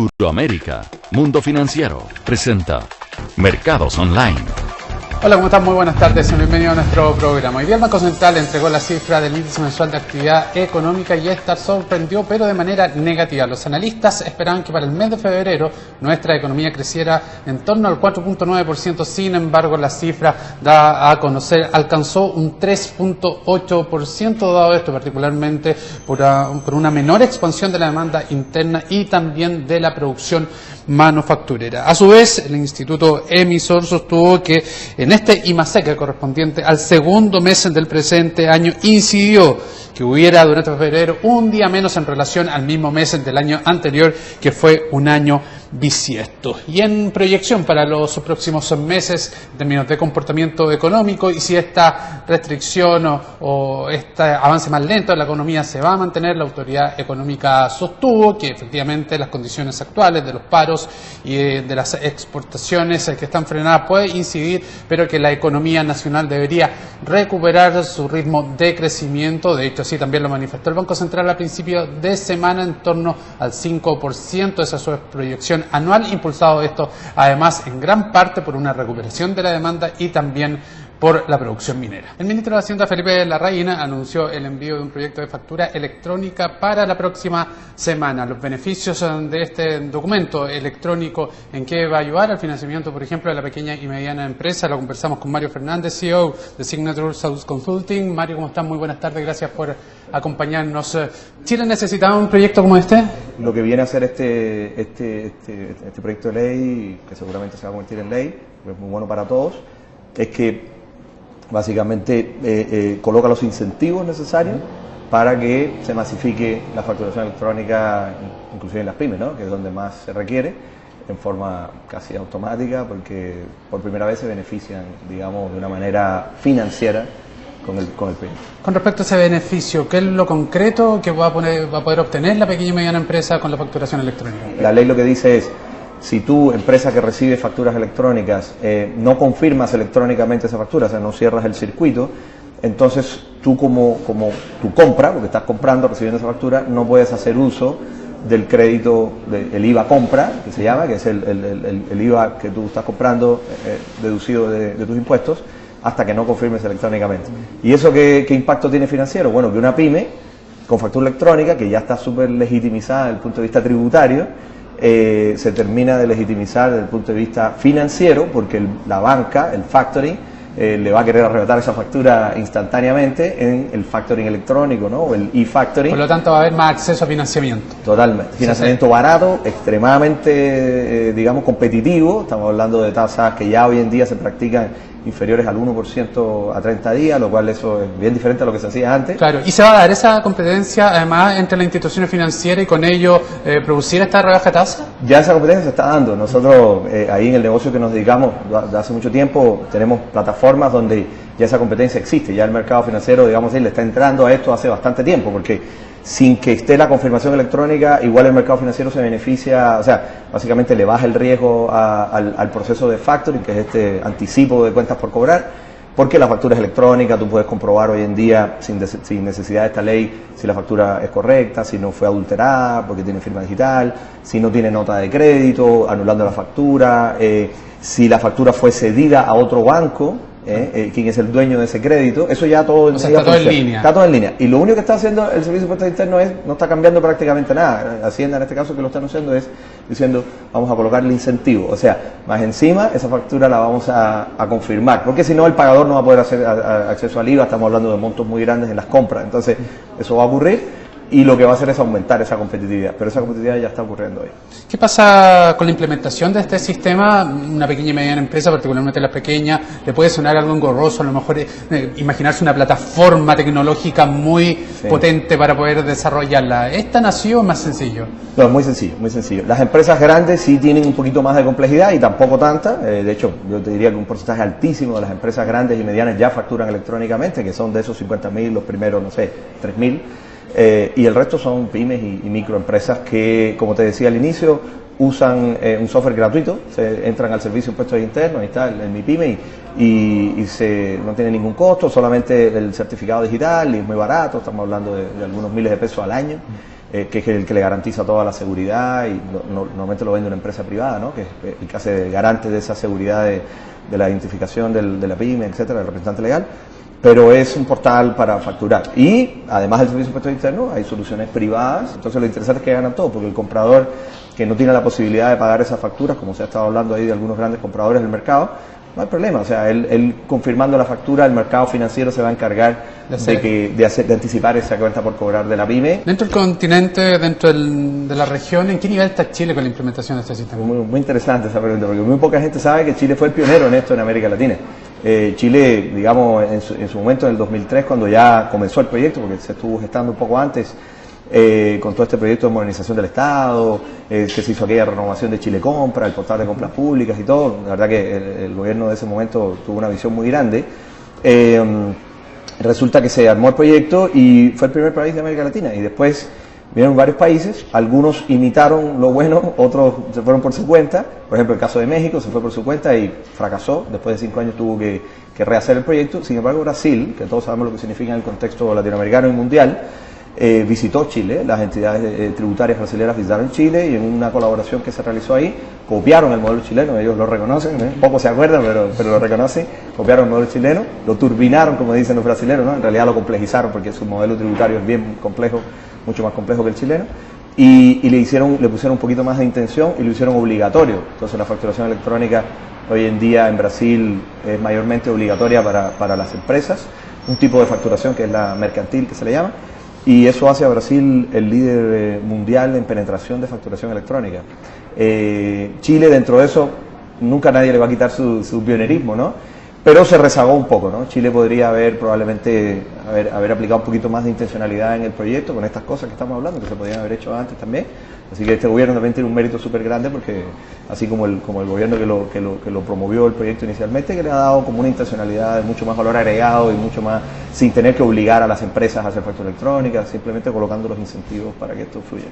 Suroamérica, Mundo Financiero, presenta Mercados Online. Hola, ¿cómo están? Muy buenas tardes y bienvenidos a nuestro programa. Hoy día el Banco Central entregó la cifra del índice mensual de actividad económica y esta sorprendió, pero de manera negativa. Los analistas esperaban que para el mes de febrero nuestra economía creciera en torno al 4.9%, sin embargo la cifra da a conocer alcanzó un 3.8%, dado esto particularmente por una menor expansión de la demanda interna y también de la producción manufacturera. A su vez, el instituto emisor sostuvo que en este IMASEC correspondiente al segundo mes del presente año incidió que hubiera durante febrero un día menos en relación al mismo mes del año anterior, que fue un año bisiesto. Y en proyección para los próximos meses en términos de comportamiento económico y si esta restricción o este avance más lento de la economía se va a mantener, la autoridad económica sostuvo que efectivamente las condiciones actuales de los paros y de las exportaciones que están frenadas puede incidir, pero que la economía nacional debería recuperar su ritmo de crecimiento. De hecho, así también lo manifestó el Banco Central a principio de semana, en torno al 5%, esa es su proyección anual, impulsado esto además en gran parte por una recuperación de la demanda y también por la producción minera. El ministro de Hacienda, Felipe Larraín, anunció el envío de un proyecto de factura electrónica para la próxima semana. Los beneficios de este documento electrónico, ¿en qué va a ayudar? Al financiamiento, por ejemplo, de la pequeña y mediana empresa. Lo conversamos con Mario Fernández, CEO de Signature South Consulting. Mario, ¿cómo estás? Muy buenas tardes, gracias por acompañarnos. ¿Chile necesitaba un proyecto como este? Lo que viene a ser este proyecto de ley, que seguramente se va a convertir en ley, es muy bueno para todos, es que básicamente coloca los incentivos necesarios para que se masifique la facturación electrónica, inclusive en las pymes, ¿no?, que es donde más se requiere, en forma casi automática, porque por primera vez se benefician, digamos, de una manera financiera con el PIB. Con respecto a ese beneficio, ¿qué es lo concreto que va a poder obtener la pequeña y mediana empresa con la facturación electrónica? La ley lo que dice es: si tú, empresa que recibe facturas electrónicas, no confirmas electrónicamente esa factura, o sea, no cierras el circuito, entonces tú como tu compra, porque estás comprando, recibiendo esa factura, no puedes hacer uso del crédito, el IVA compra, que se llama, que es el IVA que tú estás comprando deducido de tus impuestos, hasta que no confirmes electrónicamente. ¿Y eso qué impacto tiene financiero? Bueno, que una pyme con factura electrónica, que ya está súper legitimizada desde el punto de vista tributario, se termina de legitimizar desde el punto de vista financiero, porque la banca, el factoring, le va a querer arrebatar esa factura instantáneamente en el factoring electrónico, ¿no?, o el e-factoring. Por lo tanto, va a haber más acceso a financiamiento. Totalmente. Financiamiento barato, extremadamente, digamos, competitivo. Estamos hablando de tasas que ya hoy en día se practican inferiores al 1% a 30 días, lo cual eso es bien diferente a lo que se hacía antes. Claro, y se va a dar esa competencia además entre las instituciones financieras y con ello producir esta rebaja de tasa. Ya esa competencia se está dando. Nosotros ahí en el negocio que nos dedicamos de hace mucho tiempo tenemos plataformas donde ya esa competencia existe, ya el mercado financiero, digamos, le está entrando a esto hace bastante tiempo, porque sin que esté la confirmación electrónica, igual el mercado financiero se beneficia, o sea, básicamente le baja el riesgo al proceso de factoring, que es este anticipo de cuentas por cobrar, porque la factura es electrónica, tú puedes comprobar hoy en día, sin necesidad de esta ley, si la factura es correcta, si no fue adulterada, porque tiene firma digital, si no tiene nota de crédito, anulando la factura, si la factura fue cedida a otro banco, quién es el dueño de ese crédito, eso ya todo, o sea, está todo en línea. Está todo en línea. Y lo único que está haciendo el Servicio de Impuestos Internos no está cambiando prácticamente nada. Hacienda en este caso que lo está anunciando es diciendo, vamos a colocarle incentivo. O sea, más encima esa factura la vamos a confirmar, porque si no el pagador no va a poder hacer acceso al IVA, estamos hablando de montos muy grandes en las compras. Entonces, eso va a ocurrir. Y lo que va a hacer es aumentar esa competitividad, pero esa competitividad ya está ocurriendo hoy. ¿Qué pasa con la implementación de este sistema? Una pequeña y mediana empresa, particularmente la pequeña, le puede sonar algo engorroso, a lo mejor imaginarse una plataforma tecnológica muy potente para poder desarrollarla. ¿Esta nació más sencillo? No, es muy sencillo, muy sencillo. Las empresas grandes sí tienen un poquito más de complejidad y tampoco tanta. De hecho, yo te diría que un porcentaje altísimo de las empresas grandes y medianas ya facturan electrónicamente, que son de esos 50.000, los primeros, no sé, 3.000. Y el resto son pymes y microempresas que, como te decía al inicio, usan un software gratuito, entran al servicio de impuestos internos, ahí está el Mi Pyme, y no tiene ningún costo, solamente el certificado digital, y es muy barato, estamos hablando de algunos miles de pesos al año. que es el que le garantiza toda la seguridad y normalmente lo vende una empresa privada, ¿no? Que es el que hace garante de esa seguridad de la identificación de la pyme, etcétera, del representante legal. Pero es un portal para facturar. Y además del servicio de impuestos internos, hay soluciones privadas. Entonces lo interesante es que ganan todo, porque el comprador que no tiene la posibilidad de pagar esas facturas, como se ha estado hablando ahí de algunos grandes compradores del mercado, no hay problema. O sea, él confirmando la factura, el mercado financiero se va a encargar de anticipar esa cuenta por cobrar de la pyme. Dentro del continente, dentro de la región, ¿en qué nivel está Chile con la implementación de este sistema? Muy interesante esa pregunta, porque muy poca gente sabe que Chile fue el pionero en esto en América Latina. Chile, digamos, en su momento, en el 2003, cuando ya comenzó el proyecto, porque se estuvo gestando un poco antes, con todo este proyecto de modernización del Estado, que se hizo aquella renovación de Chile Compra, el portal de compras públicas y todo. La verdad que el gobierno de ese momento tuvo una visión muy grande. Resulta que se armó el proyecto y fue el primer país de América Latina, y después vinieron varios países, algunos imitaron lo bueno, otros se fueron por su cuenta. Por ejemplo, el caso de México se fue por su cuenta y fracasó, después de 5 años tuvo que rehacer el proyecto. Sin embargo, Brasil, que todos sabemos lo que significa en el contexto latinoamericano y mundial, visitó Chile, las entidades tributarias brasileñas visitaron Chile, y en una colaboración que se realizó ahí, copiaron el modelo chileno, ellos lo reconocen, pocos se acuerdan, pero lo reconocen, copiaron el modelo chileno, lo turbinaron, como dicen los brasileños, ¿no? En realidad lo complejizaron, porque su modelo tributario es bien complejo, mucho más complejo que el chileno, y le pusieron un poquito más de intención y lo hicieron obligatorio. Entonces la facturación electrónica hoy en día en Brasil es mayormente obligatoria para las empresas, un tipo de facturación que es la mercantil, que se le llama, y eso hace a Brasil el líder mundial en penetración de facturación electrónica. Chile, dentro de eso, nunca nadie le va a quitar su pionerismo, ¿no? Pero se rezagó un poco, ¿no? Chile podría probablemente haber aplicado un poquito más de intencionalidad en el proyecto con estas cosas que estamos hablando, que se podían haber hecho antes también. Así que este gobierno también tiene un mérito súper grande, porque así como el gobierno que lo promovió el proyecto inicialmente, que le ha dado como una intencionalidad de mucho más valor agregado y mucho más, sin tener que obligar a las empresas a hacer factura electrónica, simplemente colocando los incentivos para que esto fluya.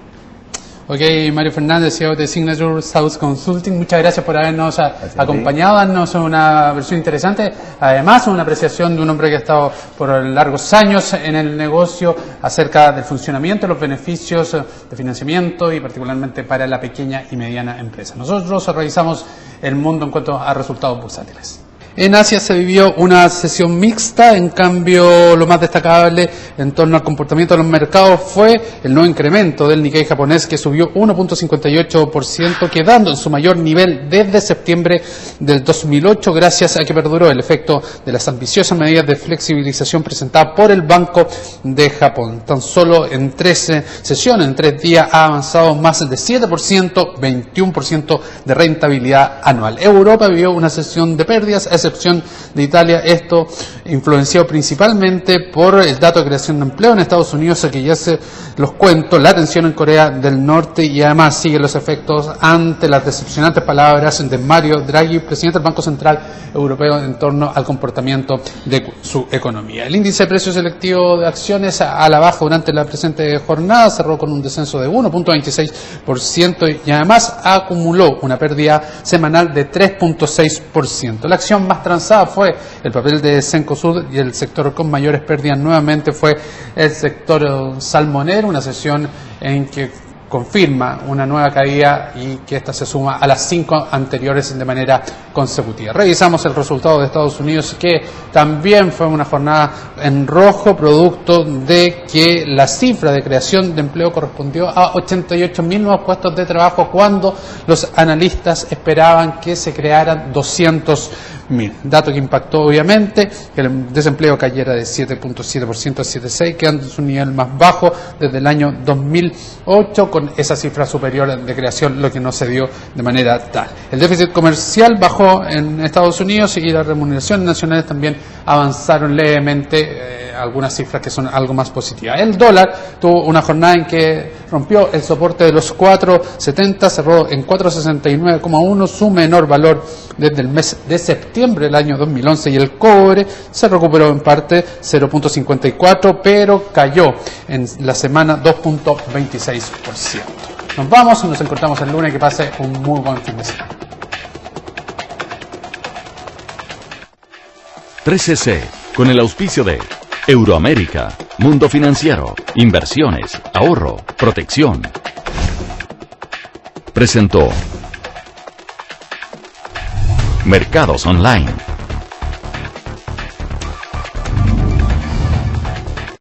Ok, Mario Fernández, CEO de Signature South Consulting, muchas gracias por habernos acompañado, darnos una versión interesante, además una apreciación de un hombre que ha estado por largos años en el negocio, acerca del funcionamiento, los beneficios de financiamiento y particularmente para la pequeña y mediana empresa. Nosotros revisamos el mundo en cuanto a resultados bursátiles. En Asia se vivió una sesión mixta, en cambio lo más destacable en torno al comportamiento de los mercados fue el nuevo incremento del Nikkei japonés, que subió 1.58%, quedando en su mayor nivel desde septiembre del 2008, gracias a que perduró el efecto de las ambiciosas medidas de flexibilización presentadas por el Banco de Japón. Tan solo en 13 sesiones, en 3 días, ha avanzado más de 7%, 21% de rentabilidad anual. Europa vivió una sesión de pérdidas, excepción de Italia, esto influenciado principalmente por el dato de creación de empleo en Estados Unidos, que ya se los cuento, la tensión en Corea del Norte, y además sigue los efectos ante las decepcionantes palabras de Mario Draghi, presidente del Banco Central Europeo, en torno al comportamiento de su economía. El índice de precios selectivo de acciones a la baja durante la presente jornada cerró con un descenso de 1.26% y además acumuló una pérdida semanal de 3.6%. La acción más transada fue el papel de Cencosud, y el sector con mayores pérdidas nuevamente fue el sector salmonero, una sesión en que confirma una nueva caída y que esta se suma a las 5 anteriores de manera consecutiva. Revisamos el resultado de Estados Unidos, que también fue una jornada en rojo, producto de que la cifra de creación de empleo correspondió a 88.000 nuevos puestos de trabajo, cuando los analistas esperaban que se crearan 200.000. Dato que impactó obviamente que el desempleo cayera de 7.7% a 7.6%, quedando en su nivel más bajo desde el año 2008, con esa cifra superior de creación, lo que no se dio de manera tal. El déficit comercial bajó en Estados Unidos y las remuneraciones nacionales también avanzaron levemente, algunas cifras que son algo más positivas. El dólar tuvo una jornada en que rompió el soporte de los 4.70, cerró en 4.69,1, su menor valor desde el mes de septiembre del año 2011, y el cobre se recuperó en parte 0.54, pero cayó en la semana 2.26%. Nos vamos y nos encontramos el lunes. Que pase un muy buen fin de semana. 3CC, con el auspicio de Euroamérica, Mundo Financiero, inversiones, ahorro, protección. Presentó Mercados Online.